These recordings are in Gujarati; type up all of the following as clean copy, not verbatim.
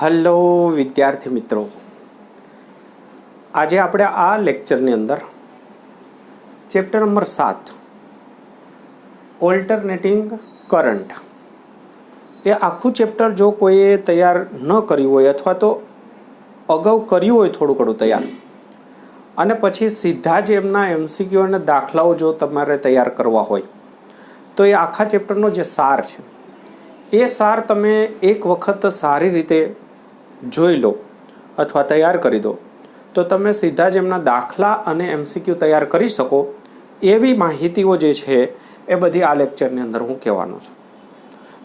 હલો વિદ્યાર્થી મિત્રો, આજે આપણે આ લેક્ચરની અંદર ચેપ્ટર નંબર 7 ઓલ્ટરનેટિંગ કરંટ એ આખું ચેપ્ટર જો કોઈએ તૈયાર ન કર્યું હોય અથવા તો અગાઉ કર્યું હોય થોડું ઘણું તૈયાર અને પછી સીધા જ એમના MCQ અને દાખલાઓ જો તમારે તૈયાર કરવા હોય તો એ આખા ચેપ્ટરનો જે સાર છે એ સાર તમે એક વખત સારી રીતે જોઈ લો અથવા તૈયાર કરી દો તો તમે સીધા જ એમના દાખલા અને MCQ તૈયાર કરી શકો એવી માહિતીઓ જે છે એ બધી આ લેક્ચરની અંદર હું કહેવાનો છું.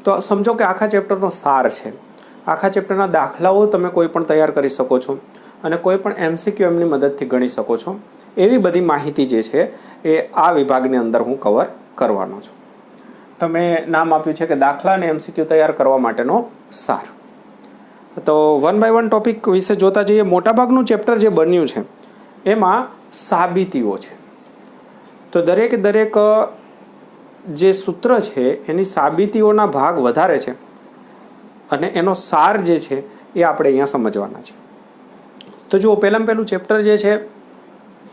તો સમજો કે આખા ચેપ્ટરનો સાર છે, આખા ચેપ્ટરના દાખલાઓ તમે કોઈ પણ તૈયાર કરી શકો છો અને કોઈ પણ MCQ એમની મદદથી ગણી શકો છો. એવી બધી માહિતી જે છે એ આ વિભાગની અંદર હું કવર કરવાનો છું. તમે નામ આપ્યું છે કે દાખલા અને MCQ તૈયાર કરવા માટેનો સાર. તો વન બાય વન ટોપિક વિશે જોતા જઈએ. મોટાભાગનું ચેપ્ટર જે બન્યું છે એમાં સાબિતીઓ છે. તો દરેક જે સૂત્ર છે એની સાબિતીઓના ભાગ વધારે છે અને એનો સાર જે છે એ આપણે અહીંયા સમજવાના છે. તો જુઓ, પહેલું ચેપ્ટર જે છે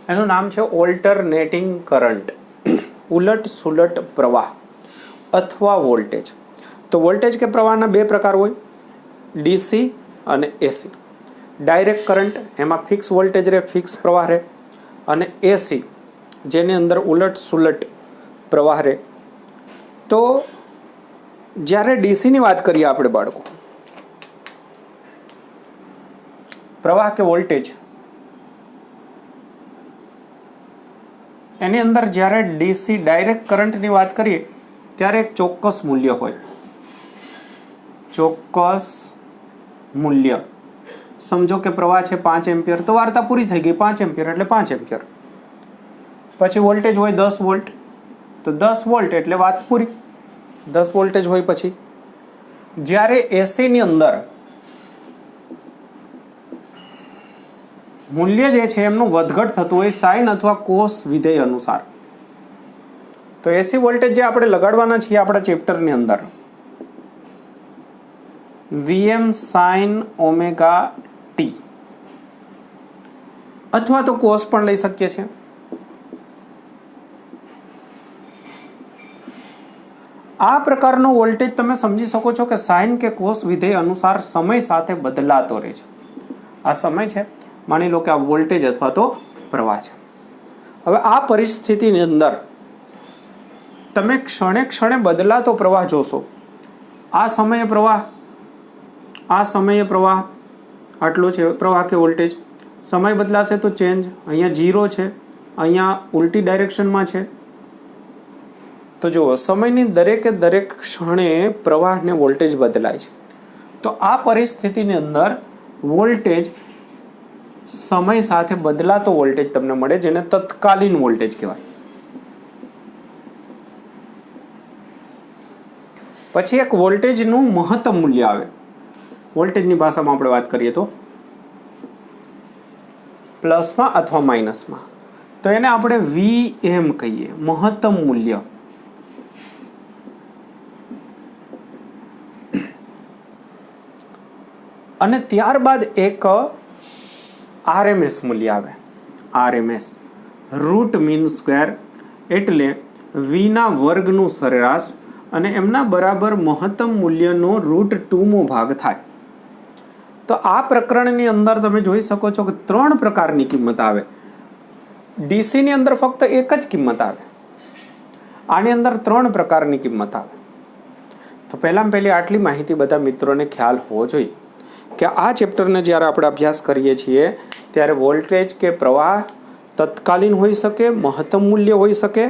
એનું નામ છે ઓલ્ટરનેટિંગ કરંટ, ઉલટ સુલટ પ્રવાહ અથવા વોલ્ટેજ. તો વોલ્ટેજ કે પ્રવાહના બે પ્રકાર હોય, DC અને AC. ડાયરેક્ટ કરંટ એમાં ફિક્સ વોલ્ટેજ રહે, ફિક્સ પ્રવાહ રહે, અને AC જેની અંદર ઉલટ સુલટ પ્રવાહ રહે. તો જ્યારે DCની વાત કરીએ આપણે બાળકો, પ્રવાહ કે વોલ્ટેજ, એની અંદર જ્યારે DC ડાયરેક્ટ કરંટની વાત કરીએ ત્યારે એક ચોક્કસ મૂલ્ય હોય. ચોક્કસ મૂલ્ય, સમજો કે પ્રવાહ છે 5 એમ્પિયર, તો વાર્તા પૂરી થઈ ગઈ. 5 એમ્પિયર એટલે 5 એમ્પિયર. પછી વોલ્ટેજ હોય 10 વોલ્ટ, તો 10 વોલ્ટ એટલે વાત પૂરી. 10 વોલ્ટેજ હોય. પછી જ્યારે એસીની અંદર મૂલ્ય જે છે એમનું વધઘટ થતું હોય સાઇન અથવા કોસ વિધેય અનુસાર. તો એસી વોલ્ટેજ જે આપણે લગાડવાના છીએ આપણા ચેપ્ટરની અંદર, VM sin ઓમેગા ટી અથવા તો કોસ પણ લઈ શકીએ છીએ. આ પ્રકારનો વોલ્ટેજ તમે સમજી શકો છો કે સાઇન કે કોસ વિધેય અનુસાર સમય સાથે બદલાતો રહે છે. આ સમય છે, માની લો કે આ વોલ્ટેજ અથવા તો પ્રવાહ છે. હવે આ પરિસ્થિતિની અંદર તમે ક્ષણે ક્ષણે બદલાતો પ્રવાહ જોશો. આ સમયે પ્રવાહ આટલો છે પ્રવાહ કે વોલ્ટેજ. સમય બદલાશે તો ચેન્જ. અહીંયા 0 છે, અહીંયા ઉલટી ડાયરેક્શનમાં છે. તો જુઓ, સમયની દરેક ક્ષણે પ્રવાહ ને વોલ્ટેજ બદલાય છે. તો આ પરિસ્થિતિની અંદર વોલ્ટેજ સમય સાથે બદલાતો વોલ્ટેજ તમને મળે, જેને તત્કાલીન વોલ્ટેજ કહેવાય. પછી એક વોલ્ટેજનું મહત્તમ મૂલ્ય આવે. વોલ્ટેજની ભાષામાં આપણે વાત કરીએ તો પ્લસમાં અથવા માઇનસમાં, તો એને આપણે VM કહીએ, મહત્તમ મૂલ્ય. અને ત્યારબાદ એક RMS મૂલ્ય આવે. RMS રૂટ મીન સ્ક્વેર, એટલે Vના વર્ગનું સરેરાશ અને એમના બરાબર મહત્તમ મૂલ્યનો √2મો ભાગ થાય. તો આ પ્રકરણની અંદર તમે જોઈ શકો છો કે 3 પ્રકારની કિંમત આવે. DCની અંદર ફક્ત એક જ કિંમત આવે, આની અંદર 3 પ્રકારની કિંમત આવે. તો પહેલી આટલી માહિતી બધા મિત્રોને ખ્યાલ હોવો જોઈએ કે આ ચેપ્ટરને જ્યારે આપણે અભ્યાસ કરીએ છીએ ત્યારે વોલ્ટેજ કે પ્રવાહ તત્કાલીન હોઈ શકે, મહત્તમ મૂલ્ય હોઈ શકે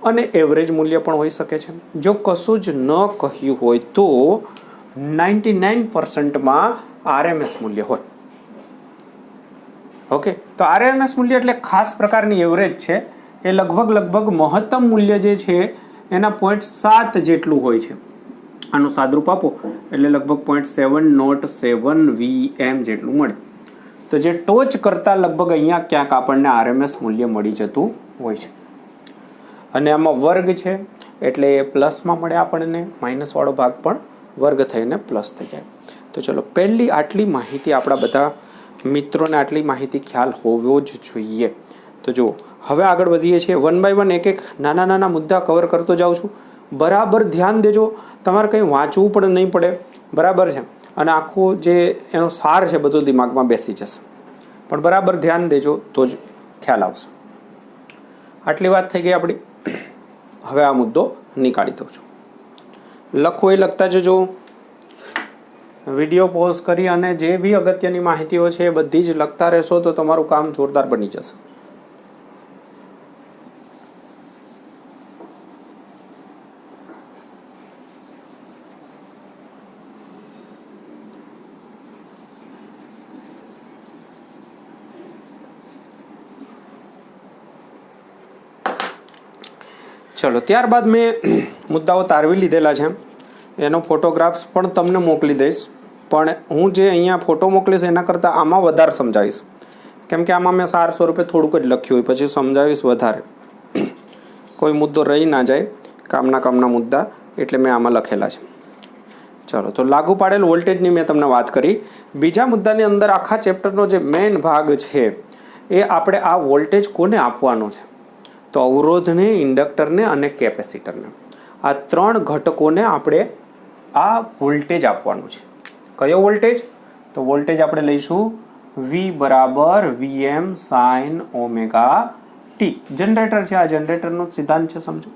અને એવરેજ મૂલ્ય પણ હોઈ શકે છે. જો કશું જ ન કહ્યું હોય તો 99%માં RMS મૂલ્ય હોય. ઓકે, તો RMS મૂલ્ય એટલે ખાસ પ્રકારની એવરેજ છે. એ લગભગ મહત્તમ મૂલ્ય જે છે એના 0.7 જેટલું હોય છે. આનું સાદરૂપ આપો એટલે લગભગ 0.707 VM જેટલું મળે. તો જે ટોચ કરતાં લગભગ અહીંયા ક્યાંક આપણને RMS મૂલ્ય મળી જતું હોય છે. અને આમાં વર્ગ છે એટલે એ પ્લસમાં મળે આપણને, માઇનસવાળો ભાગ પણ વર્ગ થઈને પ્લસ થઈ જાય. તો ચલો પહેલી આટલી માહિતી આપણા બધા મિત્રોને આટલી માહિતી ખ્યાલ હોવો જ જોઈએ. તો જુઓ હવે આગળ વધીએ છીએ. 1 બાય 1 એક નાના નાના મુદ્દા કવર કરતો જાઉં છું. બરાબર ધ્યાન દેજો, તમારે કંઈ વાંચવું પણ નહીં પડે, બરાબર છે. અને આખું જે એનો સાર છે બધો દિમાગમાં બેસી જશે, પણ બરાબર ધ્યાન દેજો તો જ ખ્યાલ આવશે. આટલી વાત થઈ ગઈ આપણી. હવે આ મુદ્દો નીકાળી દઉં છું. લખવું એ લખતા જજો. વિડીયો પોઝ કરી અને જે બી અગત્યની માહિતીઓ છે એ બધી જ લખતા રહેશો તો તમારું કામ જોરદાર બની જશે. ચલો ત્યારબાદ મેં મુદ્દાઓ તારવી લીધેલા છે, એનો ફોટોગ્રાફ્સ પણ તમને મોકલી દઈશ. પણ હું જે અહીંયા ફોટો મોકલીશ એના કરતાં આમાં વધારે સમજાવીશ, કેમ કે આમાં મેં સાર સ્વરૂપે થોડુંક જ લખ્યું હોય, પછી સમજાવીશ વધારે. કોઈ મુદ્દો રહી ના જાય, કામના મુદ્દા એટલે મેં આમાં લખેલા છે. ચલો તો લાગુ પાડેલ વોલ્ટેજની મેં તમને વાત કરી. બીજા મુદ્દાની અંદર આખા ચેપ્ટરનો જે મેઇન ભાગ છે એ આપણે આ વોલ્ટેજ કોને આપવાનો છે, તો અવરોધને, ઇન્ડક્ટરને અને કેપેસિટરને, આ 3 ઘટકોને આપણે આ વોલ્ટેજ આપવાનું છે. કયો વોલ્ટેજ? તો વોલ્ટેજ આપણે લઈશું V બરાબર Vm sin omega t. Generator છે, આ જનરેટરનો સિદ્ધાંત છે, સમજો.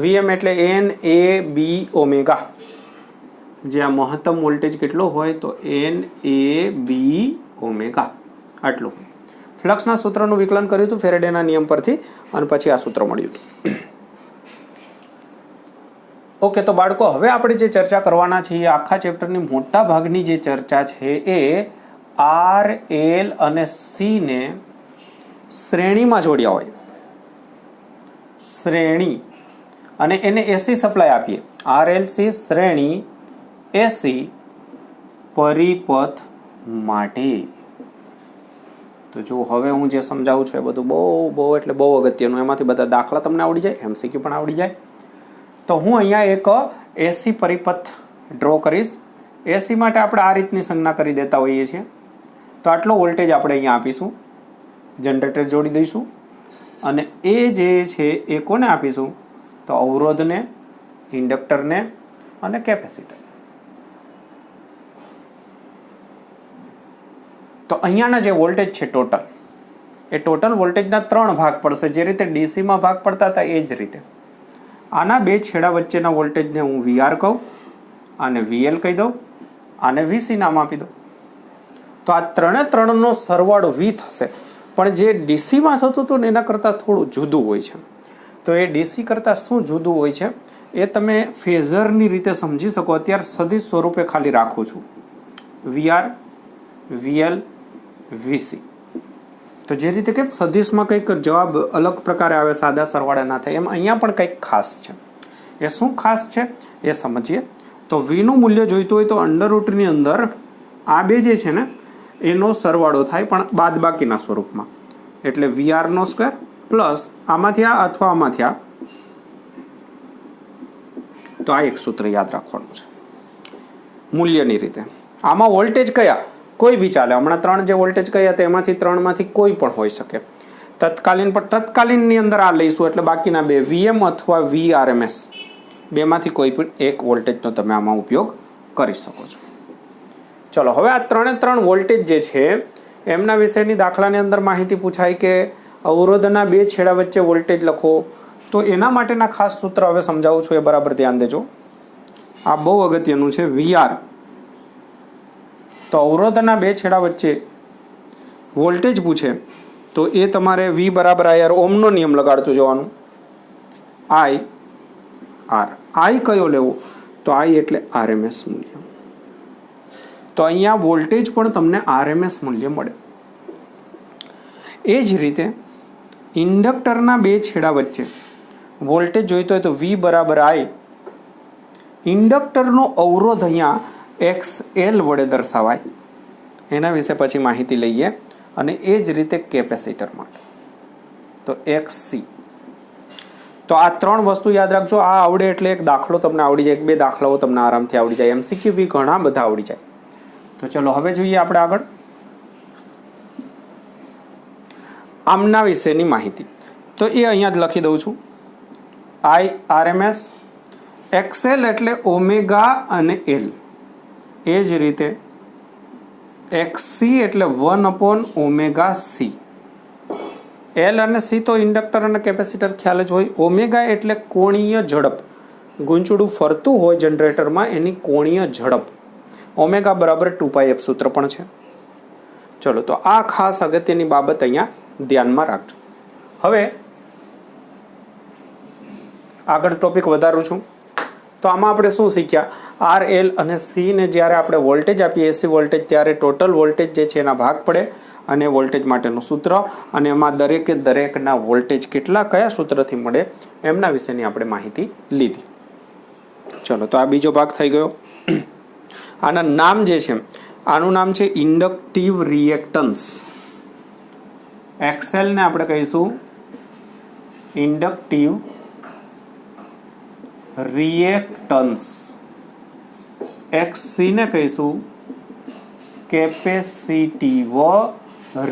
Vm એટલે N A B ઓમેગા, જે આ મહત્તમ વોલ્ટેજ કેટલો હોય તો N A B ઓમેગા આટલું. ફ્લક્સના સૂત્રનું વિકલન કર્યું હતું ફેરેડેના નિયમ પરથી અને પછી આ સૂત્ર મળ્યું હતું. ઓકે, તો બાળકો હવે આપણે જે ચર્ચા કરવાના છીએ આખા ચેપ્ટરની મોટા ભાગની જે ચર્ચા છે એ R, L અને C ને શ્રેણીમાં જોડ્યા હોય, શ્રેણી, અને એને AC સપ્લાય આપીએ. RLC શ્રેણી AC પરિપથ માટે. તો જો હવે હું જે સમજાવું છું એ બધું બહુ એટલે બહુ અગત્યનું, એમાંથી બધા દાખલા તમને આવડી જાય, MCQ પણ આવડી જાય. તો હું અહીંયા એક AC પરિપથ ડ્રો કરીશ. AC માટે આપણે આ રીતની સંજ્ઞા કરી દેતા હોઈએ છીએ. તો આટલો વોલ્ટેજ આપણે અહીંયા આપીશું, જનરેટર જોડી દઈશું, અને એ જે છે એ કોને આપીશું તો અવરોધને, ઇન્ડક્ટરને અને કેપેસિટર. તો અહીંયાના જે વોલ્ટેજ છે ટોટલ, એ ટોટલ વોલ્ટેજના 3 ભાગ પડશે. જે રીતે ડીસીમાં ભાગ પડતા હતા એ જ રીતે આના 2 છેડા વચ્ચેના વોલ્ટેજને હું VR કહું, આને VL કહી દઉં, આને VC નામ આપી દઉં. તો આ 3નો સરવાળો V થશે. પણ જે ડીસીમાં થતું હતું ને એના કરતાં થોડું જુદું હોય છે. તો એ ડીસી કરતાં શું જુદું હોય છે એ તમે ફેઝરની રીતે સમજી શકો. અત્યારે સદિશ સ્વરૂપે ખાલી રાખું છું, VR, VL, VC. તો જે રીતે કેમ સદિશમાં કંઈક જવાબ અલગ પ્રકારે આવે, સાદા સરવાળે ના થાય, એમ અહીંયા પણ કંઈક ખાસ છે. એ શું ખાસ છે એ સમજીએ. તો Vનું મૂલ્ય જોઈતું હોય તો અંડરરૂટની અંદર આ 2 જે છે ને એનો સરવાળો થાય, પણ બાદબાકીના સ્વરૂપમાં. એટલે VRનો સ્ક્વેર પ્લસ આમાંથી આ અથવા આમાંથી આ. તો આ એક સૂત્ર યાદ રાખવાનું છે મૂલ્યની રીતે. આમાં વોલ્ટેજ કયા કોઈ બી ચાલે. હમણાં 3 જે વોલ્ટેજ કયા હતા એમાંથી 3માંથી કોઈ પણ હોઈ શકે. તત્કાલીન, પણ તત્કાલીનની અંદર આ લઈશું એટલે બાકીના 2 VM અથવા VRMS, બેમાંથી કોઈ પણ એક વોલ્ટેજનો તમે આમાં ઉપયોગ કરી શકો છો. ચલો હવે આ 3 વોલ્ટેજ જે છે એમના વિશેની દાખલાની અંદર માહિતી પૂછાય કે અવરોધના 2 છેડા વચ્ચે વોલ્ટેજ લખો. તો એના માટેના ખાસ સૂત્ર હવે સમજાવું છું, એ બરાબર ધ્યાન દેજો. આ બહુ અગત્યનું છે. VR, તો અવરોધના 2 છેડા વચ્ચે વોલ્ટેજ પૂછે તો એ તમારે V બરાબર IR, ઓમનો નિયમ લગાડતું જવાનું. I R, I કયો લેવો તો I એટલે RMS મૂલ્ય. તો અહીંયા વોલ્ટેજ પણ તમને RMS મૂલ્ય મળે. એ જ રીતે ઇન્ડક્ટરના 2 છેડા વચ્ચે વોલ્ટેજ જોઈતો હોય તો V બરાબર I. ઇન્ડક્ટરનો અવરોધ અહીંયા XL વડે દર્શાવાય, એના વિશે પછી માહિતી લઈએ. અને એ જ રીતે કેપેસિટર માટે તો XC. તો આ 3 વસ્તુ યાદ રાખજો. આ આવડે એટલે એક દાખલો તમને આવડી જાય, 1-2 દાખલાઓ તમને આરામથી આવડી જાય. MCQ બી ઘણા બધા આવડી જાય. તો ચલો હવે જોઈએ આપણે આગળ આમના વિશેની માહિતી. તો એ અહીંયા જ લખી દઉં છું. IRMS, XL એટલે ઓમેગા અને L, એ જ રીતે XC એટલે 1/ωc. L અને C તો ઇન્ડક્ટર અને કેપેસિટર ખ્યાલ જ હોય. ઓમેગા એટલે કોણીય ઝડપ, ગૂંચળું ફરતું હોય જનરેટરમાં એની કોણીય ઝડપ. ઓમેગા બરાબર 2πf સૂત્ર પણ છે. ચલો, તો આ ખાસ અગત્યની બાબત અહીંયા ધ્યાનમાં રાખજો. હવે આગળ ટોપિક વધારું છું. તો આમાં આપણે શું શીખ્યા? R, L અને C ને જ્યારે આપણે વોલ્ટેજ આપીએ AC વોલ્ટેજ, ત્યારે ટોટલ વોલ્ટેજ જે છે એના ભાગ પડે અને વોલ્ટેજ માટેનું સૂત્ર, અને એમાં દરેકે દરેકના વોલ્ટેજ કેટલા કયા સૂત્રથી મળે એમના વિશેની આપણે માહિતી લીધી. ચલો, તો આ બીજો ભાગ થઈ ગયો. આના નામ જે છે, આનું નામ છે ઇન્ડક્ટિવ રિએક્ટન્સ. XL ને આપણે કહીશું ઇન્ડક્ટિવ રિએક્ટન્સ, XC ને કહીશું કેપેસિટીવ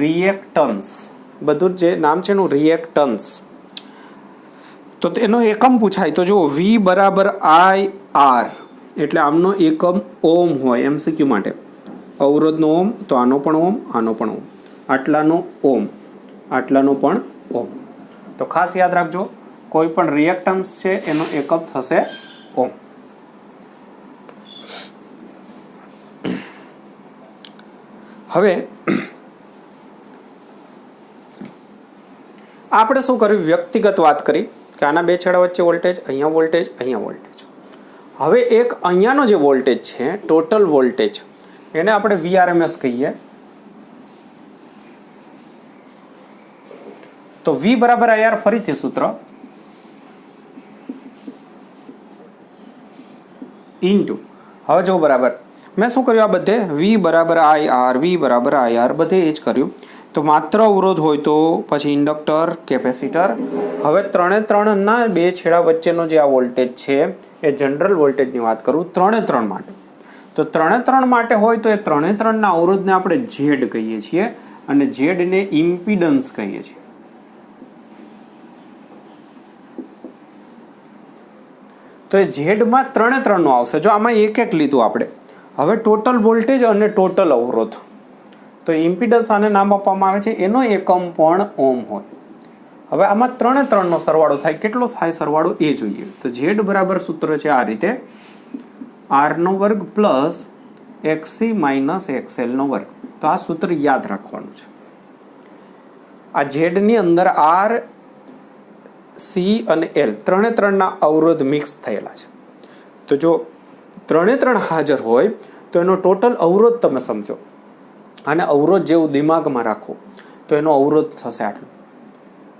રિએક્ટન્સ. બધું જે નામ છે એનું રિએક્ટન્સ. તો તેનો એકમ પૂછાય તો જો V બરાબર IR એટલે આમનો એકમ ઓમ હોય. MCQ માટે અવરોધનો ઓમ, તો આનો પણ ઓમ, આનો પણ ઓમ, આટલાનો ઓમ, આટલાનો પણ ઓમ. તો ખાસ યાદ રાખજો, કોઈ પણ રિએક્ટન્સ છે એનો એકમ થશે ઓમ. હવે આપણે શું કર્યું? વ્યક્તિગત વાત કરી કે આના બે છેડા વચ્ચે વોલ્ટેજ, અહીંયા વોલ્ટેજ, અહીંયા વોલ્ટેજ. હવે એક અહીંયાનો જે વોલ્ટેજ છે, ટોટલ વોલ્ટેજ, એને આપણે VRMS કહીએ. તો V બરાબર IR, ફરીથી સૂત્ર, ઇન્ટુ, હવે જો બરાબર મેં શું કર્યું? આ બધે V બરાબર IR, V બરાબર IR બધે એ જ કર્યું. તો માત્ર અવરોધ હોય તો પછી ઇન્ડક્ટર, કેપેસિટર. હવે 3 ના બે છેડા વચ્ચેનો જે આ વોલ્ટેજ છે એ જનરલ વોલ્ટેજની વાત કરું 3 માટે. તો 3 માટે હોય તો એ 3 ના અવરોધને આપણે Z કહીએ છીએ અને Z ને ઇમ્પિડન્સ કહીએ છીએ. તો એ ઝેડમાં 3 નો આવશે. જો આમાં એક લીધું આપણે. હવે ટોટલ વોલ્ટેજ અને ટોટલ અવરોધ, તો ઇમ્પિડન્સ આને નામ આપવામાં આવે છે, એનો એકમ પણ ઓમ હોય. હવે આમાં 3 નો સરવાળો થાય. કેટલો થાય સરવાળો એ જોઈએ. તો ઝેડ બરાબર સૂત્ર છે આ રીતે, R² plus XC minus XL². તો આ સૂત્ર યાદ રાખવાનું છે. આ ઝેડની અંદર R, C અને L 3 અવરોધ મિક્સ થયેલા છે. તો જો 3 હાજર હોય તો એનો ટોટલ અવરોધ તમે સમજો, અને અવરોધ જેવું દિમાગમાં રાખો તો એનો અવરોધ થશે આટલું.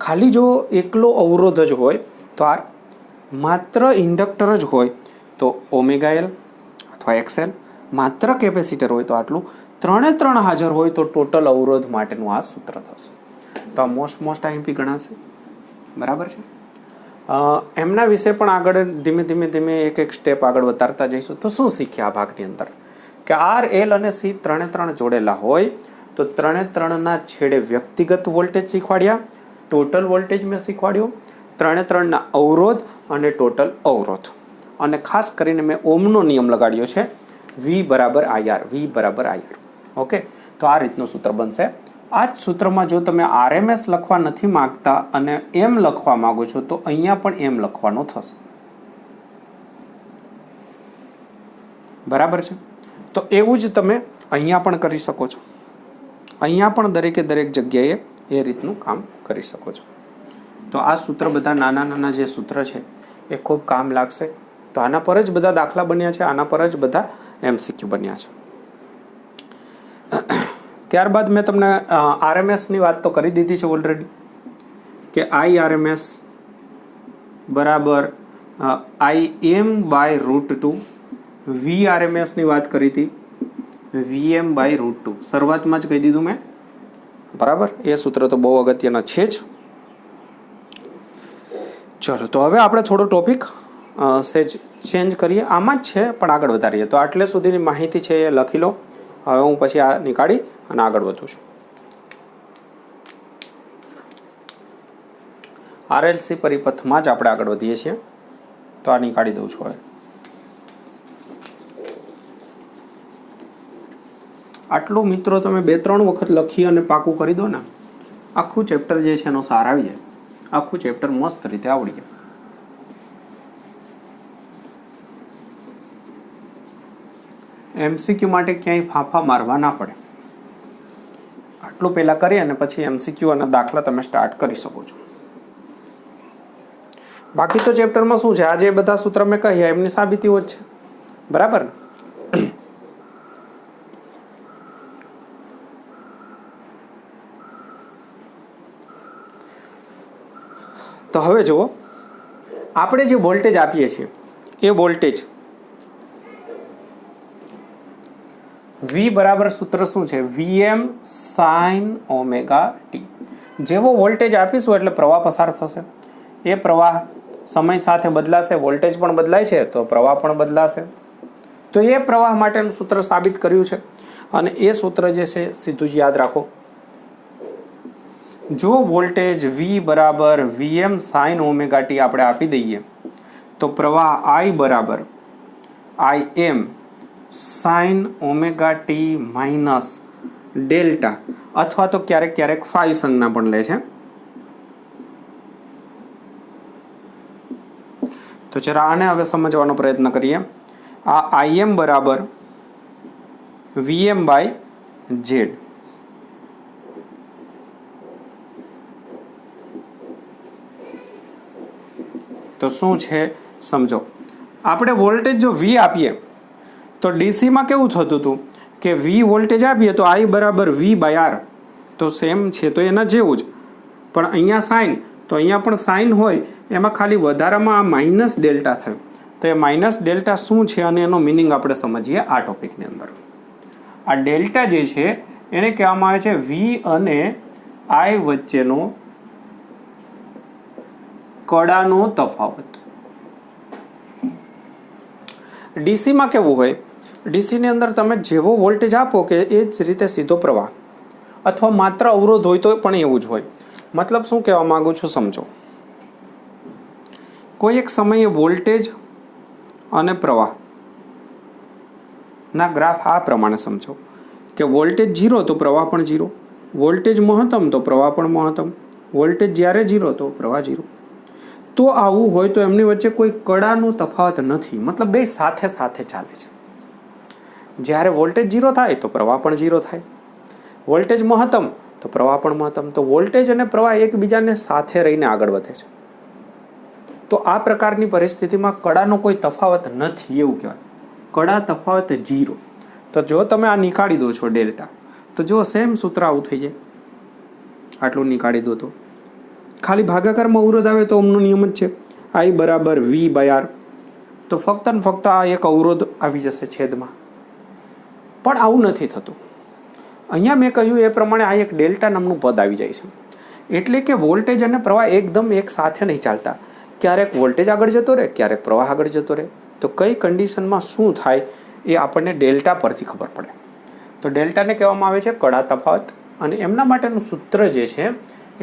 ખાલી જો એકલો અવરોધ જ હોય તો R, માત્ર ઇન્ડક્ટર જ હોય તો ઓમેગા L અથવા XL, માત્ર કેપેસિટર હોય તો આટલું. 3 હાજર હોય તો ટોટલ અવરોધ માટેનું આ સૂત્ર થશે. તો આ મોસ્ટ IMP ગણાશે. બરાબર છે. એમના વિશે પણ આગળ ધીમે એક સ્ટેપ આગળ વધારતા જઈશું. તો શું શીખ્યા આ ભાગની અંદર? કે R, L અને C 3 જોડેલા હોય તો 3 છેડે વ્યક્તિગત વોલ્ટેજ શીખવાડ્યા, ટોટલ વોલ્ટેજ મેં શીખવાડ્યો, 3 અવરોધ અને ટોટલ અવરોધ, અને ખાસ કરીને મેં ઓમનો નિયમ લગાડ્યો છે, V બરાબર IR, V બરાબર IR. ઓકે, તો આ રીતનું સૂત્ર બનશે. આ જ સૂત્રમાં જો તમે RMS લખવા નથી માંગતા અને એમ લખવા માંગો છો તો અહીંયા પણ એમ લખવાનો થશે. બરાબર છે. તો એવું જ તમે અહીંયા પણ કરી શકો છો. અહીંયા પણ દરેકે દરેક જગ્યાએ એ રીતનું કામ કરી શકો છો. તો આ સૂત્ર બધા નાના જે સૂત્ર છે એ ખૂબ કામ લાગશે. તો આના પર જ બધા દાખલા બન્યા છે, આના પર જ બધા MCQ બન્યા છે. ત્યારબાદ મેં તમને RMSની વાત તો કરી દીધી છે ઓલરેડી, કે IRMS બરાબર Im/√2. VRMSની વાત કરી હતી, Vm/√2. શરૂઆતમાં જ કહી દીધું મેં. બરાબર, એ સૂત્ર તો બહુ અગત્યના છે જ. ચલો તો હવે આપણે થોડો ટોપિક સેજ ચેન્જ કરીએ. આમાં જ છે પણ આગળ વધારીએ. તો આટલે સુધીની માહિતી છે એ લખી લો. હવે હું પછી આ નીકાળી અને આગળ વધું છું. આરએલસી પરિપથમાં જ આપણે આગળ વધીએ છીએ. તો આ નીકાળી દઉં છું. હવે આટલું મિત્રો તમે 2-3 વખત લખી અને પાકું કરી દો ને, આખું ચેપ્ટર જે છે એનો સાર આવી જાય. આખું ચેપ્ટર મસ્ત રીતે આવડી જાય. એમસીક્યુ માટે ક્યાંય ફાંફા મારવા ના પડે. આટલું પહેલાં કરી અને પછી એમસીક્યુ અને દાખલા તમે સ્ટાર્ટ કરી શકો છો. બાકી તો ચેપ્ટરમાં શું છે, આજે બધા સૂત્ર મેં કહ્યા એમની સાબિતીઓ જ છે. બરાબર ને? તો હવે જુઓ, આપણે જે વોલ્ટેજ આપીએ છીએ એ વોલ્ટેજ V બરાબર સૂત્ર શું છે? Vm sin omega T. જેવો વોલ્ટેજ આપીશું એટલે પ્રવાહ પસાર થશે. એ પ્રવાહ સમય સાથે બદલાશે. વોલ્ટેજ પણ બદલાય છે તો પ્રવાહ પણ બદલાશે. તો એ પ્રવાહ માટેનું સૂત્ર સાબિત કર્યું છે અને એ સૂત્ર જે છે સીધું જ યાદ રાખો. જો વોલ્ટેજ V બરાબર Vm sin ઓમેગા ટી આપણે આપી દઈએ તો પ્રવાહ I બરાબર Im sin omega t minus delta, અથવા તો ક્યારેક ક્યારેક ફાઈ સંજ્ઞા પણ લે છે. તો જરા આને હવે સમજવાનો પ્રયત્ન કરીએ. આ Im બરાબર Vm બાય Z. તો શું છે સમજો. આપણે વોલ્ટેજ જો V આપીએ તો ડીસીમાં કેવું થતું હતું કે V વોલ્ટેજ આપીએ તો I બરાબર V બાય R. તો સેમ છે તો એના જેવું જ. પણ અહીંયા સાઇન, તો અહીંયા પણ સાઇન હોય, એમાં ખાલી વધારામાં આ માઇનસ ડેલ્ટા થયું. તો એ માઇનસ ડેલ્ટા શું છે અને એનો મિનિંગ આપણે સમજીએ આ ટોપિકની અંદર. આ ડેલ્ટા જે છે એને કહેવામાં આવે છે V અને I વચ્ચેનો કડાનો તફાવત. ડીસીમાં કેવું હોય, ડીસીની અંદર તમે જેવો વોલ્ટેજ આપો કે એ જ રીતે સીધો પ્રવાહ, અથવા માત્ર અવરોધ હોય તો પણ એવું જ હોય. મતલબ શું કહેવા માંગુ છું સમજો. કોઈ એક સમયે વોલ્ટેજ અને પ્રવાહ ના ગ્રાફ આ પ્રમાણે સમજો કે વોલ્ટેજ 0 તો પ્રવાહ પણ 0, વોલ્ટેજ મહત્તમ તો પ્રવાહ પણ મહત્તમ, વોલ્ટેજ જ્યારે 0 તો પ્રવાહ 0. તો આવું હોય તો એમની વચ્ચે કોઈ કડાનો તફાવત નથી. મતલબ બે સાથે સાથે ચાલે છે. જ્યારે વોલ્ટેજ 0 થાય તો પ્રવાહ પણ 0 થાય, વોલ્ટેજ મહત્તમ તો પ્રવાહ પણ મહત્તમ. તો વોલ્ટેજ અને પ્રવાહ એકબીજાને સાથે રહીને આગળ વધે છે. તો આ પ્રકારની પરિસ્થિતિમાં કડાનો કોઈ તફાવત નથી એવું કહેવાય. કડા તફાવત 0. તો જો તમે આ નીકાળી દો છો ડેલ્ટા, તો જો સેમ સૂત્ર આવું થઈ જાય. આટલું નીકાળી દો તો ખાલી ભાગાકારમાં અવરોધ આવે તો ઓમનો નિયમ જ છે I બરાબર V બાય R. તો ફક્ત ને ફક્ત આ એક અવરોધ આવી જશે છેદમાં. પણ આવું નથી થતું. અહીંયા મેં કહ્યું એ પ્રમાણે આ એક ડેલ્ટા નામનું પદ આવી જાય છે. એટલે કે વોલ્ટેજ અને પ્રવાહ એકદમ એક સાથે નહીં ચાલતા. ક્યારેક વોલ્ટેજ આગળ જતો રહે, ક્યારેક પ્રવાહ આગળ જતો રહે. તો કઈ કન્ડિશનમાં શું થાય એ આપણને ડેલ્ટા પરથી ખબર પડે. તો ડેલ્ટાને કહેવામાં આવે છે કડા તફાવત. અને એમના માટેનું સૂત્ર જે છે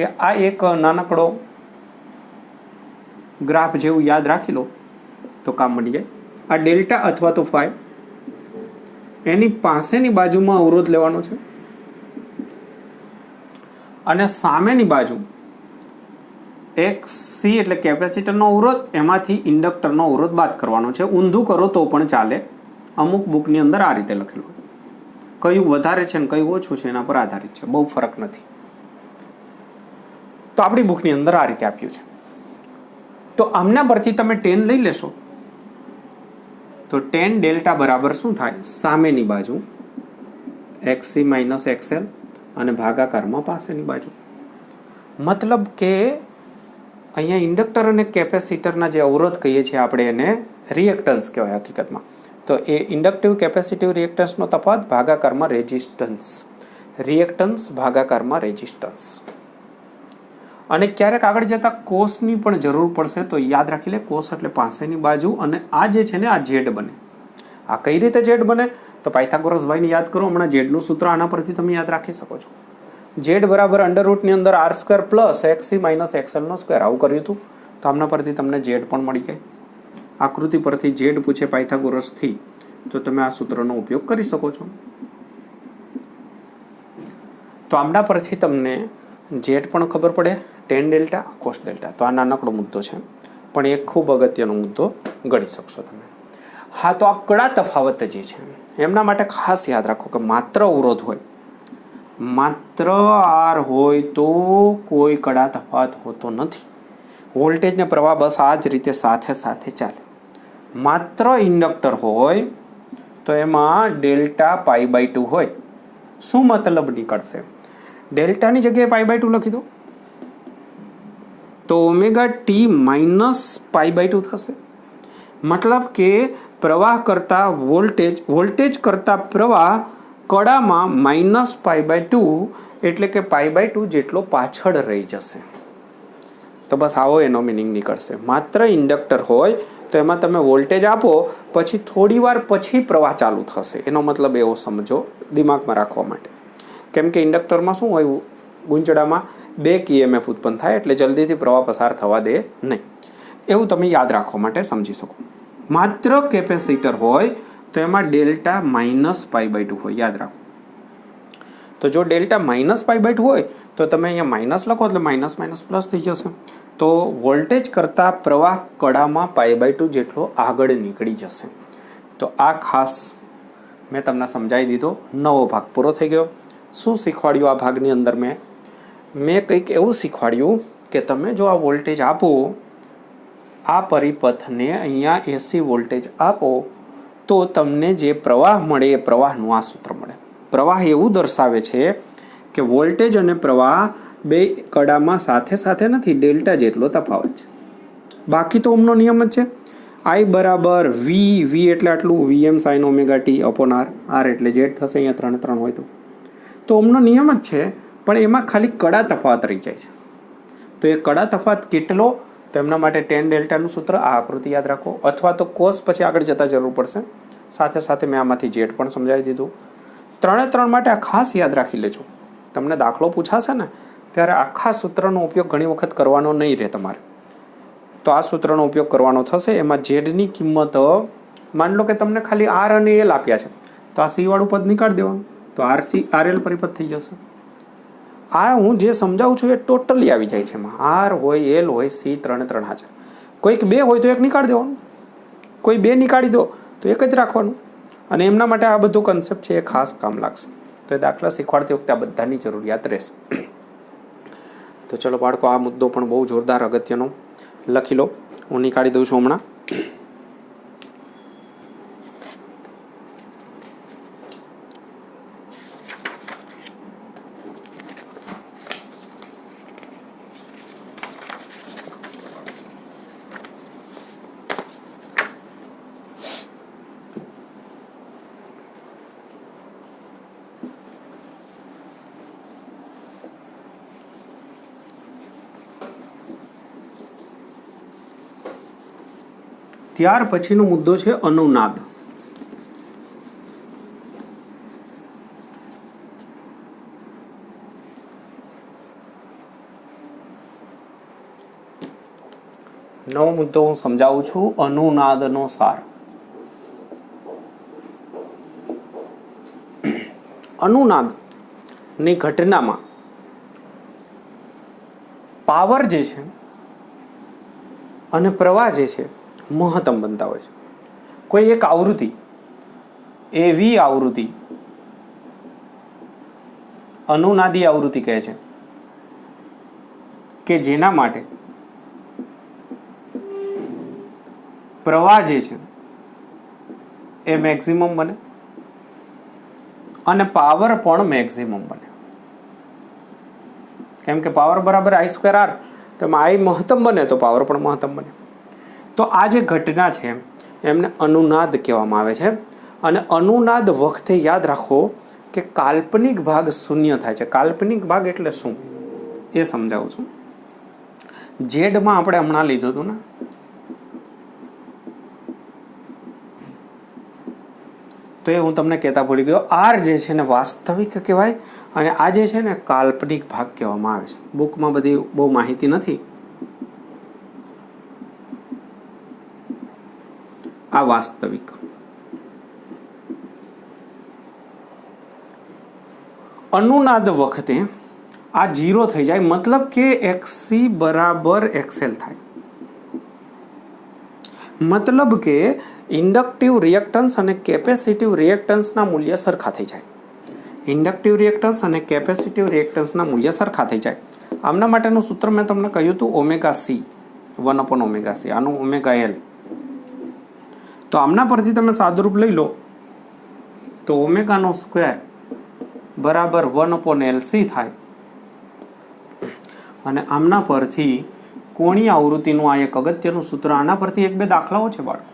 એ આ એક નાનકડો ગ્રાફ જેવું યાદ રાખી લો તો કામ મળી જાય. આ ડેલ્ટા અથવા તો ફાઈ, એની પાસેની બાજુમાં અવરોધ લેવાનો છે અને સામેની બાજુ એક સી એટલે કેપેસિટરનો અવરોધ, એમાંથી ઇન્ડક્ટરનો અવરોધ બાદ કરવાનો છે. ઊંધું કરો તો પણ ચાલે. અમુક બુકની અંદર આ રીતે લખેલું હોય. કયું વધારે છે ને કયું ઓછું છે એના પર આધારિત છે, બહુ ફરક નથી. તો આપણી બુકની અંદર આ રીતે આપ્યું છે. તો આમના પરથી તમે 10 લઈ લેશો તો 10 ડેલ્ટા બરાબર શું થાય? સામેની બાજુ XC માઇનસ XL અને ભાગાકારમાં પાસેની બાજુ. મતલબ કે અહીંયા ઇન્ડક્ટર અને કેપેસિટરના જે અવરોધ કહીએ છીએ આપણે એને રિએક્ટન્સ કહેવાય હકીકતમાં. તો એ ઇન્ડક્ટિવ કેપેસિટિવ રિએક્ટન્સનો તફાવત ભાગાકારમાં રેઝિસ્ટન્સ. રિએક્ટન્સ ભાગાકારમાં રેઝિસ્ટન્સ. અને ક્યારેક આગળ જતાં કોસની પણ જરૂર પડશે તો યાદ રાખી લે, કોસ એટલે પાસેની બાજુ, અને આ જે છે ને આ ઝેડ બને. આ કઈ રીતે ઝેડ બને તો પાયથાગોરસભાઈને યાદ કરો, હમણાં ઝેડનું સૂત્ર આના પરથી તમે યાદ રાખી શકો છો. ઝેડ બરાબર અંડરરૂટની અંદર R square plus XC minus એક્સએલનો સ્ક્વેર, આવું કર્યું હતું તો આમના પરથી તમને ઝેડ પણ મળી જાય. આકૃતિ પરથી ઝેડ પૂછે પાયથાગોરસથી તો તમે આ સૂત્રનો ઉપયોગ કરી શકો છો. તો આમના પરથી તમને ઝેડ પણ ખબર પડે, ટેન ડેલ્ટા કોસ ડેલ્ટા. તો આ નાનકડો મુદ્દો છે પણ એક ખૂબ અગત્યનો મુદ્દો ગણી શકશો તમે. હા, તો આ કડા તફાવત જે છે એમના માટે ખાસ યાદ રાખો કે માત્ર અવરોધ હોય, માત્ર આર હોય તો કોઈ કડા તફાવત હોતો નથી. વોલ્ટેજ ને પ્રવાહ બસ આ જ રીતે સાથે સાથે ચાલે. માત્ર ઇન્ડક્ટર હોય તો એમાં ડેલ્ટા પાઈ બાય 2 હોય. શું મતલબ નીકળશે? ડેલ્ટાની જગ્યાએ પાઈ બાય 2 લખી દો તો omega t minus pi by 2 થશે. મતલબ કે પ્રવાહ કરતા વોલ્ટેજ કરતા પ્રવાહ કડામાં માઇનસ પાઈ બાય 2 એટલે કે પાઈ બાય 2 જેટલો પાછળ રહી જશે. તો બસ આવો એનો મિનિંગ નીકળશે. માત્ર ઇન્ડક્ટર હોય તો એમાં તમે વોલ્ટેજ આપો પછી થોડી વાર પછી પ્રવાહ ચાલુ થશે. એનો મતલબ એવો સમજો, દિમાગમાં રાખવા માટે. કેમ કે ઇન્ડક્ટરમાં શું હોય, ગુંચડામાં બેક EMF ઉત્પન્ન થાય એટલે જલ્દીથી પ્રવાહ પસાર થવા દે નહીં. એવું તમે યાદ રાખવા માટે સમજી શકો. માત્ર કેપેસિટર હોય તો એમાં ડેલ્ટા માઇનસ પાઈ બાય 2 હોય, યાદ રાખો. તો જો ડેલ્ટા માઇનસ પાઈ બાય 2 હોય તો તમે અહીંયા માઇનસ લખો એટલે માઇનસ માઇનસ પ્લસ થઈ જશે. તો વોલ્ટેજ કરતાં પ્રવાહ કડામાં પાઈ બાય 2 જેટલો આગળ નીકળી જશે. તો આ ખાસ મેં તમને સમજાવી દીધો. નવો ભાગ પૂરો થઈ ગયો. શું શીખવાડ્યું આ ભાગની અંદર? મેં કંઈક એવું શીખવાડ્યું કે તમે જો આ વોલ્ટેજ આપો, આ પરિપથને અહીંયા AC વોલ્ટેજ આપો તો તમને જે પ્રવાહ મળે એ પ્રવાહનું આ સૂત્ર મળે. પ્રવાહ એવું દર્શાવે છે કે વોલ્ટેજ અને પ્રવાહ બે કડામાં સાથે સાથે નથી, ડેલ્ટા જેટલો તફાવત છે. બાકી તો ઓમનો નિયમ જ છે, I બરાબર V એટલે આટલું VM sine omega T upon R, R એટલે Z થશે અહીંયા 3 3 હોય તો ઓમનો નિયમ જ છે. પણ એમાં ખાલી કડા તફાવત રહી જાય છે. તો એ કડા તફાવત કેટલો? તો એમના માટે ટેન ડેલ્ટાનું સૂત્ર, આ આકૃતિ યાદ રાખો, અથવા તો કોસ પછી આગળ જતાં જરૂર પડશે. સાથે સાથે મેં આમાંથી ઝેડ પણ સમજાવી દીધું. 3 3 માટે આ ખાસ યાદ રાખી લેજો. તમને દાખલો પૂછાશે ને ત્યારે આખા સૂત્રનો ઉપયોગ ઘણી વખત કરવાનો નહીં રહે તમારે. તો આ સૂત્રનો ઉપયોગ કરવાનો થશે. એમાં ઝેડની કિંમત માન લો કે તમને ખાલી આર અને એલ આપ્યા છે તો આ સી વાળું પદ નીકાળી દેવાનું, તો RL પરિપથ થઈ જશે. આ હું જે સમજાવું છું એ ટોટલી આવી જાય છે એમાં. આર હોય, એલ હોય, સી 3 3 હાજર. કોઈક 2 હોય તો એક નીકાળી દેવાનું, કોઈ 2 નીકાળી દો તો એક જ રાખવાનું. અને એમના માટે આ બધું કન્સેપ્ટ છે એ ખાસ કામ લાગશે. તો એ દાખલા શીખવાડતી વખતે આ બધાની જરૂરિયાત રહેશે. તો ચલો બાળકો, આ મુદ્દો પણ બહુ જોરદાર અગત્યનો લખી લો. હું નીકાળી દઉં છું હમણાં. ત્યાર પછીનો મુદ્દો છે અનુનાદ. નવો મુદ્દો હું સમજાવું છું, અનુનાદનો સાર. અનુનાદની ઘટનામાં પાવર જે છે અને પ્રવાહ જે છે મહત્તમ બનતા હોય છે. કોઈ એક આવૃત્તિ, એવી આવૃત્તિ અનુનાદી આવૃત્તિ કહે છે કે જેના માટે પ્રવાહ જે છે એ મેક્સિમમ બને અને પાવર પણ મેક્સિમમ બને. કેમ કે પાવર બરાબર I²R, તો એમાં I મહત્તમ બને તો પાવર પણ મહત્તમ બને. તો આ જે ઘટના છે એમને અનુનાદ કહેવામાં આવે છે. અને અનુનાદ વખતે યાદ રાખો કે કાલ્પનિક ભાગ શૂન્ય થાય છે. કાલ્પનિક ભાગ એટલે શું એ સમજાવું છું. ઝેડમાં આપણે હમણાં લીધું હતું ને, તો એ હું તમને કહેતા ભૂલી ગયો. આર જે છે ને વાસ્તવિક કહેવાય અને આ જે છે ને કાલ્પનિક ભાગ કહેવામાં આવે છે. બુકમાં બધી બહુ માહિતી નથી. આ વાસ્તવિક. અનુનાદ વખતે આ 0 થઈ જાય, મતલબ કે XC બરાબર XL થાય. મતલબ કે ઇન્ડક્ટિવ રિએક્ટન્સ અને કેપેસિટિવ રિએક્ટન્સના મૂલ્ય સરખા થઈ જાય. ઇન્ડક્ટિવ રિએક્ટન્સ અને કેપેસિટિવ રિએક્ટન્સના મૂલ્ય સરખા થઈ જાય. આમના માટેનું સૂત્ર મેં તમને કહ્યું હતું ઓમેગા સી 1/ωc, આનું ઓમેગા એલ. તો આમના પરથી તમે સાદુરૂપ લઈ લો તો ઓમેગાનો સ્ક્વેર બરાબર 1/LC થાય. અને આમના પરથી કોણીય આવૃત્તિનું આ એક અગત્યનું સૂત્ર, આના પરથી 1-2 દાખલાઓ છે બાળકો.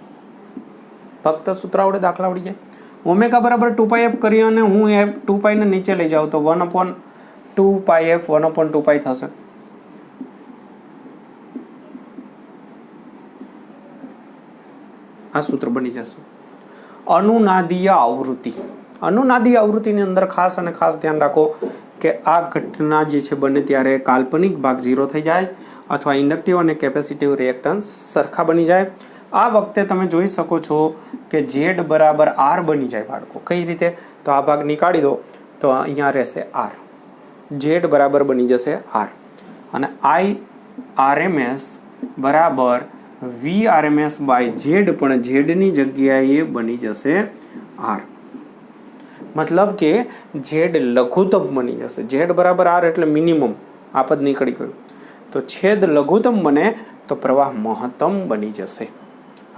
ફક્ત સૂત્ર આવડે દાખલા આવડી જાય. ઓમેગા બરાબર 2πf કરી અને હું એ 2π ને નીચે લઈ જાઉં તો 1/2πf 1/2π થશે. આ સૂત્ર બની જશે. અનુનાદીય આવૃત્તિ. અનુનાદીય આવૃત્તિની અંદર ખાસ અને ખાસ ધ્યાન રાખો કે આ ઘટના જે છે બને ત્યારે કાલ્પનિક ભાગ 0 થઈ જાય અથવા ઇન્ડક્ટિવ અને કેપેસિટિવ રિએક્ટન્સ સરખા બની જાય. આ વખતે તમે જોઈ શકો છો કે Z બરાબર R બની જાય બાળકો. કઈ રીતે? તો આ ભાગ નીકાળી દો તો અહીંયા રહેશે R. Z બરાબર બની જશે R અને IRMS બરાબર VRMS બાય Z, પણ Z ની જગ્યાએ બની જશે R. મતલબ કે Z લઘુત્તમ બની જશે. Z બરાબર R એટલે મિનિમમ. આ પદ નીકળી ગયું તો છેદ લઘુત્તમ બને તો પ્રવાહ મહત્તમ બની જશે.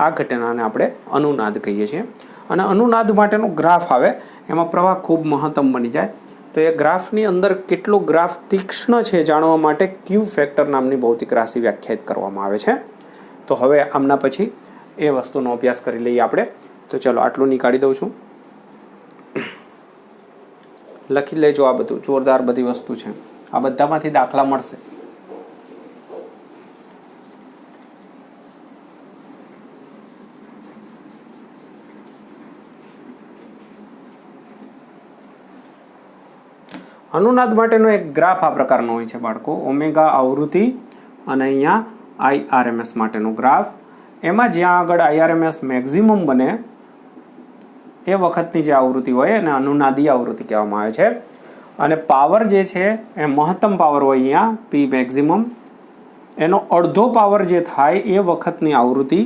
આ ઘટનાને આપણે અનુનાદ કહીએ છીએ. અને અનુનાદ માટેનો ગ્રાફ આવે એમાં પ્રવાહ ખૂબ મહત્તમ બની જાય. તો એ ગ્રાફની અંદર કેટલો ગ્રાફ તીક્ષ્ણ છે જાણવા માટે ક્યુ ફેક્ટર નામની ભૌતિક રાશિ વ્યાખ્યાયિત કરવામાં આવે છે. તો હવે આમના પછી એ વસ્તુનો અભ્યાસ કરી લઈએ આપણે. તો ચલો આટલું નીકાળી દઉં છું. લખી લેજો. આ બધું જોરદાર બધી વસ્તુ છે. આ બધામાંથી દાખલા મળશે. અનુનાદ માટેનો એક ગ્રાફ આ પ્રકારનો હોય છે બાળકો. ઓમેગા આવૃત્તિ અને અહીંયા IRMS માટેનો ગ્રાફ. એમાં જ્યાં આગળ IRMS મેક્સિમમ બને એ વખતની જે આવૃત્તિ હોય એને અનુનાદીય આવૃત્તિ કહેવામાં આવે છે. અને પાવર જે છે એ મહત્તમ પાવર હોય અહીંયા P મેક્સિમમ, એનો અડધો પાવર જે થાય એ વખતની આવૃત્તિ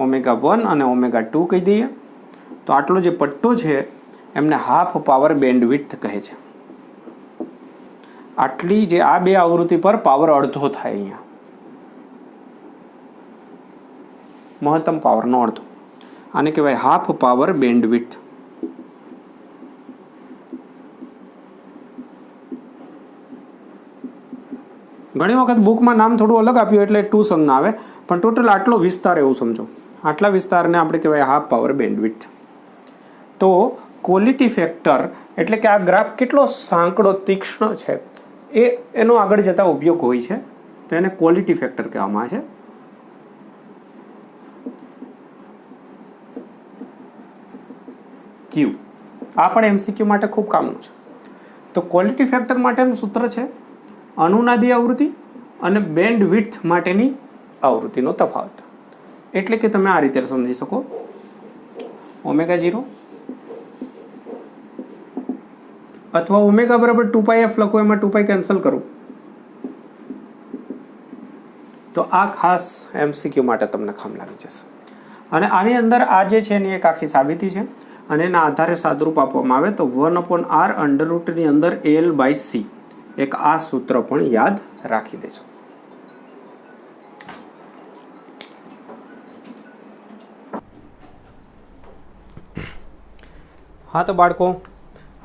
ઓમેગા 1 અને ઓમેગા 2 કહી દઈએ. તો આટલો જે પટ્ટો છે એમને હાફ પાવર બેન્ડવિડ્થ કહે છે. આટલી જે આ બે આવૃત્તિ પર પાવર અડધો થાય અહીંયા, મહત્તમ પાવરનો અડધો. આને કહેવાય હાફ પાવર બેન્ડવિડ્થ. ઘણી વખત બુકમાં નામ થોડું અલગ આપ્યું એટલે ટુ સંજ્ઞા આવે, પણ ટોટલ આટલો વિસ્તાર એવું સમજો. આટલા વિસ્તારને આપણે કહેવાય હાફ પાવર બેન્ડવિડ્થ. તો ક્વોલિટી ફેક્ટર એટલે કે આ ગ્રાફ કેટલો સાંકડો તીક્ષ્ણ છે એનો આગળ જતા ઉપયોગ હોય છે. તો એને ક્વોલિટી ફેક્ટર કહેવામાં આવે છે. ક્યુ આ પણ એમસીક્યુ માટે ખૂબ કામનું છે. તો ક્વોલિટી ફેક્ટર માટેનું સૂત્ર છે અનુનાદી આવૃત્તિ અને બેન્ડ વિડ્થ માટેની આવૃત્તિનો તફાવત. એટલે કે તમે આ રીતે સમજી શકો. ઓમેગા 0 અથવા ઓમેગા બરાબર 2πf લખો, એમાં 2π કેન્સલ કરું તો આ ખાસ એમસીક્યુ માટે તમને કામ લાગી જશે. અને આની અંદર આ જે છે એની એક આખી સાબિતી છે અને એના આધારે સાદુરૂપ આપવામાં આવે તો 1/r અંડર રૂટની અંદર L/c. એક આ સૂત્ર પણ યાદ રાખી દેજો. હા તો બાળકો,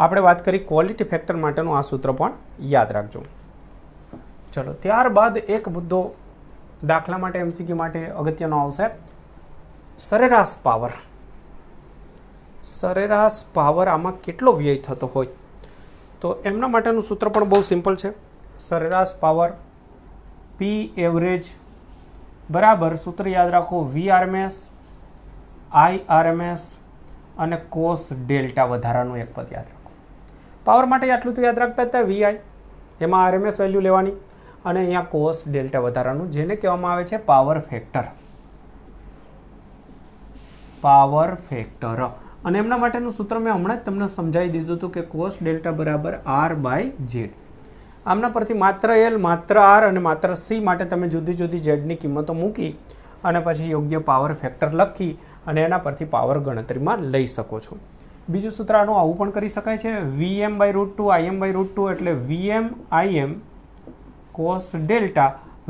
આપણે વાત કરી ક્વોલિટી ફેક્ટર માટેનું આ સૂત્ર પણ યાદ રાખજો. ચલો ત્યારબાદ એક મુદ્દો દાખલા માટે એમસીક્યુ માટે અગત્યનો આવશે. સરેરાશ પાવર. સરેરાશ પાવર આમાં કેટલો વ્યય થતો હોય તો એમના માટેનું સૂત્ર પણ બહુ સિમ્પલ છે. સરેરાશ પાવર પી એવરેજ બરાબર સૂત્ર યાદ રાખો VRMS IRMS અને કોસ ડેલ્ટા વધારાનું એક પદ યાદ રાખો. પાવર માટે આટલું તો યાદ રાખતા હતા, VI એમાં RMS વેલ્યુ લેવાની અને અહીંયા કોસ ડેલ્ટા વધારાનું, જેને કહેવામાં આવે છે પાવર ફેક્ટર. પાવર ફેક્ટર અને એમના માટેનું સૂત્ર મેં હમણાં જ તમને સમજાવી દીધું હતું કે કોસ ડેલ્ટા બરાબર R/Z. આમના પરથી માત્ર L, માત્ર R અને માત્ર C માટે તમે જુદી જુદી ઝેડની કિંમતો મૂકી અને પછી યોગ્ય પાવર ફેક્ટર લખી અને એના પરથી પાવર ગણતરીમાં લઈ શકો છો. બીજું સૂત્ર આનું આવું પણ કરી શકાય છે, VM/√2 IM/√2 એટલે VM IM કોસ ડેલ્ટા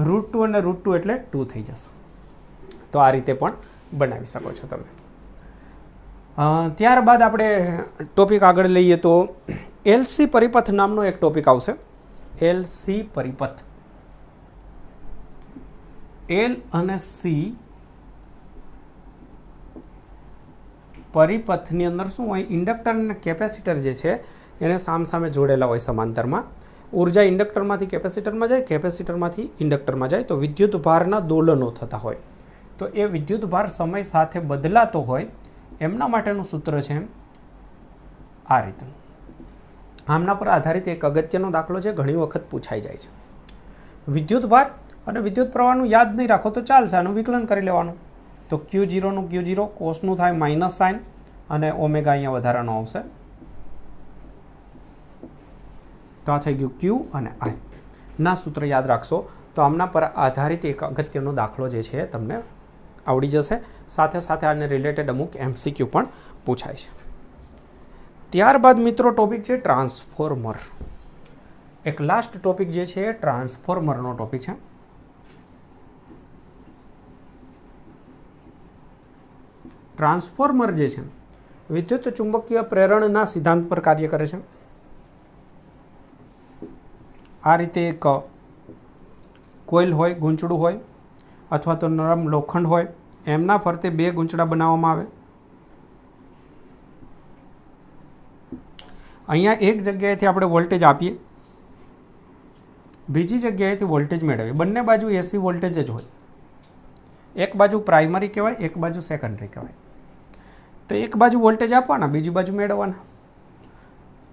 √2 અને √2 એટલે 2 થઈ જશે. તો આ રીતે પણ બનાવી શકો છો તમે. ત્યારબાદ આપણે ટોપિક આગળ લઈએ તો LC પરિપથ નામનો એક ટોપિક આવશે. LC પરિપથ. L અને C પરિપથની અંદર શું હોય, ઇન્ડક્ટર અને કેપેસિટર જે છે એને સામસામે જોડેલા હોય સમાંતરમાં. ઉર્જા ઇન્ડક્ટરમાંથી કેપેસિટરમાં જાય, કેપેસિટરમાંથી ઇન્ડક્ટરમાં જાય, તો વિદ્યુત ભારના દોલનો થતા હોય. તો એ વિદ્યુત ભાર સમય સાથે બદલાતો હોય એમના માટેનું સૂત્ર છે આ રીતનું. આમના પર આધારિત એક અગત્યનો દાખલો છે, ઘણી વખત પૂછાઈ જાય છે. વિદ્યુત ભાર અને વિદ્યુત પ્રવાહનું યાદ નહીં રાખો તો ચાલશે, આનું વિકલન કરી લેવાનું. તો Q0 નું Q0 કોસનું થાય માઇનસ સાઇન અને ઓમેગા અહીંયા વધારાનો આવશે. તો આ થઈ ગયું Q અને I ના સૂત્ર યાદ રાખશો તો આમના પર આધારિત એક અગત્યનો દાખલો જે છે તમને આવડી જશે. સાથે સાથે આને રિલેટેડ અમુક MCQ પણ પૂછાય છે. ત્યારબાદ મિત્રો ટોપિક છે ટ્રાન્સફોર્મર. એક લાસ્ટ ટોપિક જે છે ટ્રાન્સફોર્મરનો ટોપિક છે. ટ્રાન્સફોર્મર જે છે વિદ્યુત ચુંબકીય પ્રેરણના સિદ્ધાંત પર કાર્ય કરે છે. આ રીતે એક કોઇલ હોય, ગૂંચળું હોય અથવા તો નરમ લોખંડ હોય, એમના ફરતે બે ગૂંચળા બનાવવામાં આવે. અહીંયા એક જગ્યાએથી આપણે વોલ્ટેજ આપીએ, બીજી જગ્યાએથી વોલ્ટેજ મેળવીએ. બંને બાજુ AC વોલ્ટેજ જ હોય. એક બાજુ પ્રાઇમરી કહેવાય, એક બાજુ સેકન્ડરી કહેવાય. તો એક બાજુ વોલ્ટેજ આપવાના, બીજી બાજુ મેળવવાના.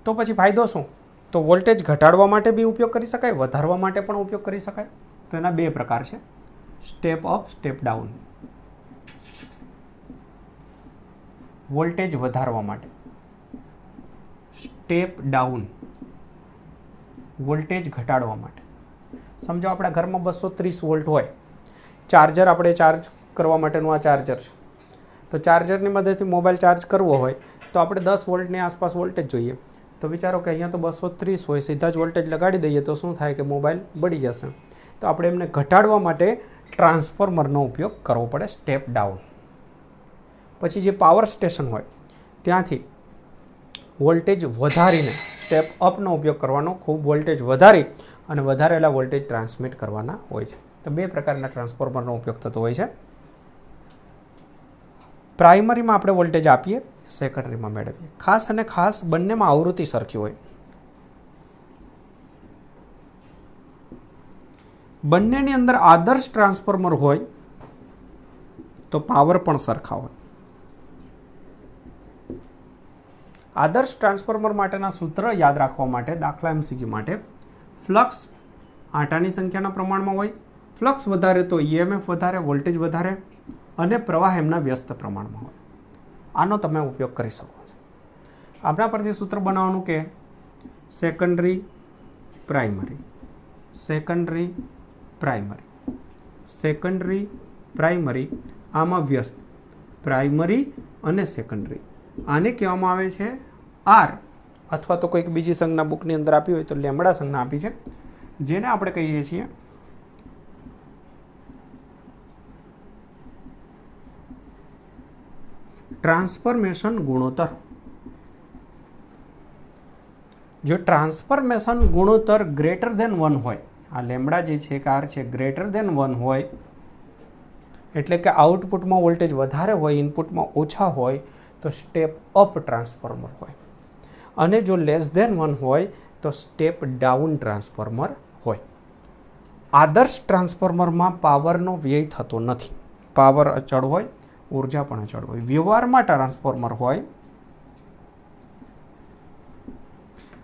તો પછી ફાયદો શું? તો વોલ્ટેજ ઘટાડવા માટે બી ઉપયોગ કરી શકાય, વધારવા માટે પણ ઉપયોગ કરી શકાય. તો એના બે પ્રકાર છે, step up, step down. Voltage વધારવા માટે, સ્ટેપ ડાઉન વોલ્ટેજ ઘટાડવા માટે. સમજો આપણા ઘરમાં 230 વોલ્ટ હોય, ચાર્જર આપણે ચાર્જ કરવા માટેનું આ ચાર્જર છે. તો ચાર્જરની મદદથી મોબાઈલ ચાર્જ કરવો હોય તો આપણે 10 વોલ્ટની આસપાસ વોલ્ટેજ જોઈએ. તો વિચારો કે અહીંયા તો 230 હોય, સીધા જ વોલ્ટેજ લગાડી દઈએ તો શું થાય કે મોબાઈલ બળી જશે. તો આપણે એમને ઘટાડવા માટે ટ્રાન્સફોર્મરનો ઉપયોગ કરવો પડે, સ્ટેપ ડાઉન. પછી જે પાવર સ્ટેશન હોય ત્યાંથી વોલ્ટેજ વધારીને સ્ટેપ અપનો ઉપયોગ કરવાનો, ખૂબ વોલ્ટેજ વધારી અને વધારેલા વોલ્ટેજ ટ્રાન્સમિટ કરવાના હોય છે. તો બે પ્રકારના ટ્રાન્સફોર્મરનો ઉપયોગ થતો હોય છે. પ્રાઇમરીમાં આપણે વોલ્ટેજ આપીએ, સેકન્ડરીમાં મેળવીએ. ખાસ અને ખાસ બંનેમાં આવૃત્તિ સરખી હોય. બંનેની અંદર આદર્શ ટ્રાન્સફોર્મર હોય તો પાવર પણ સરખા હોય. આદર્શ ટ્રાન્સફોર્મર માટેના સૂત્ર યાદ રાખવા માટે, દાખલા MCQ માટે, ફ્લક્સ આંટાની સંખ્યાના પ્રમાણમાં હોય. ફ્લક્સ વધારે તો EMF વધારે, વોલ્ટેજ વધારે અને પ્રવાહ એમના વ્યસ્ત પ્રમાણમાં હોય. આનો તમે ઉપયોગ કરી શકો છો. આપણા પરથી સૂત્ર બનાવવાનું કે secondary primary, secondary primary, secondary primary, આમાં વ્યસ્ત પ્રાઇમરી અને સેકન્ડરી. આને કહેવામાં આવે છે R, અથવા તો કોઈક બીજી સંજ્ઞા બુકની અંદર આપી હોય તો લેમ્બડા સંજ્ઞા આપી છે, જેને આપણે કહીએ છીએ ટ્રાન્સફોર્મેશન ગુણોત્તર. જો ટ્રાન્સફોર્મેશન ગુણોત્તર ગ્રેટર ધેન 1 હોય, આ લેમ્બડા જે છે કે R છે ગ્રેટર ધેન 1 હોય, એટલે કે આઉટપુટમાં વોલ્ટેજ વધારે હોય, ઇનપુટમાં ઓછા હોય, તો સ્ટેપ અપ ટ્રાન્સફોર્મર હોય. અને જો લેસ ધેન 1 હોય તો સ્ટેપ ડાઉન ટ્રાન્સફોર્મર હોય. આદર્શ ટ્રાન્સફોર્મરમાં પાવરનો વ્યય થતો નથી. પાવર અચળ હોય, ઉર્જા પણ અચળ હોય. વ્યવહારમાં ટ્રાન્સફોર્મર હોય,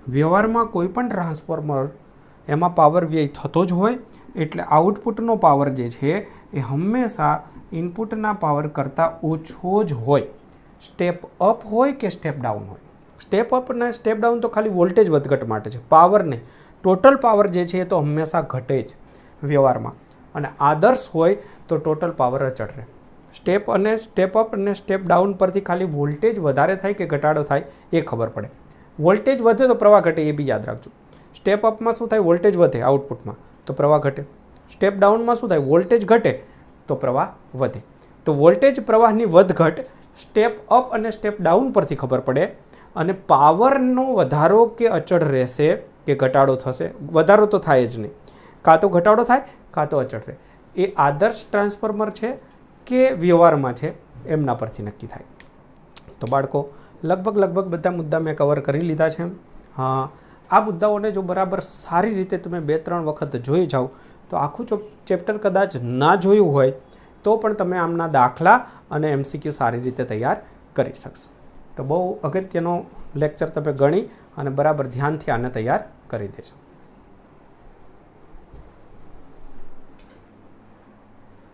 વ્યવહારમાં કોઈ પણ ટ્રાન્સફોર્મર એમાં પાવર વ્યય થતો જ હોય, એટલે આઉટપુટનો પાવર જે છે એ હંમેશા ઇનપુટના પાવર કરતાં ઓછો જ હોય. સ્ટેપ અપ હોય કે સ્ટેપ ડાઉન હોય. સ્ટેપ અપ અને સ્ટેપ ડાઉન તો ખાલી વોલ્ટેજ વધઘટ માટે છે, પાવર નહીં. ટોટલ પાવર જે છે એ તો હંમેશા ઘટે જ વ્યવહારમાં. અને આદર્શ હોય તો ટોટલ પાવર અચળ રહે. સ્ટેપ અપ અને સ્ટેપ ડાઉન પરથી ખાલી વોલ્ટેજ વધારે થાય કે ઘટાડો થાય એ ખબર પડે. વોલ્ટેજ વધે તો પ્રવાહ ઘટે, એ બી યાદ રાખજો. સ્ટેપ અપમાં શું થાય? વોલ્ટેજ વધે આઉટપુટમાં તો પ્રવાહ ઘટે. સ્ટેપ ડાઉનમાં શું થાય? વોલ્ટેજ ઘટે તો પ્રવાહ વધે. તો વોલ્ટેજ પ્રવાહની વધઘટ સ્ટેપ અપ અને સ્ટેપ ડાઉન પરથી ખબર પડે. અને પાવરનો વધારો કે અચળ રહેશે કે ઘટાડો થશે? વધારો તો થાય જ નહીં, કાં તો ઘટાડો થાય કાં તો અચળ રહે. એ આદર્શ ટ્રાન્સફોર્મર છે કે વ્યવહારમાં છે એમના પરથી નક્કી થાય. તો બાળકો લગભગ બધા મુદ્દા મેં કવર કરી લીધા છે. હા, આ મુદ્દાઓને જો બરાબર સારી રીતે તમે 2-3 વખત જોઈ જાઓ તો આખું ચેપ્ટર કદાચ ના જોયું હોય તો પણ તમે આમના દાખલા અને MCQ સારી રીતે તૈયાર કરી શકશો. તો બહુ અગત્યનો લેક્ચર તમે ગણી અને બરાબર ધ્યાનથી આને તૈયાર કરી દેજો.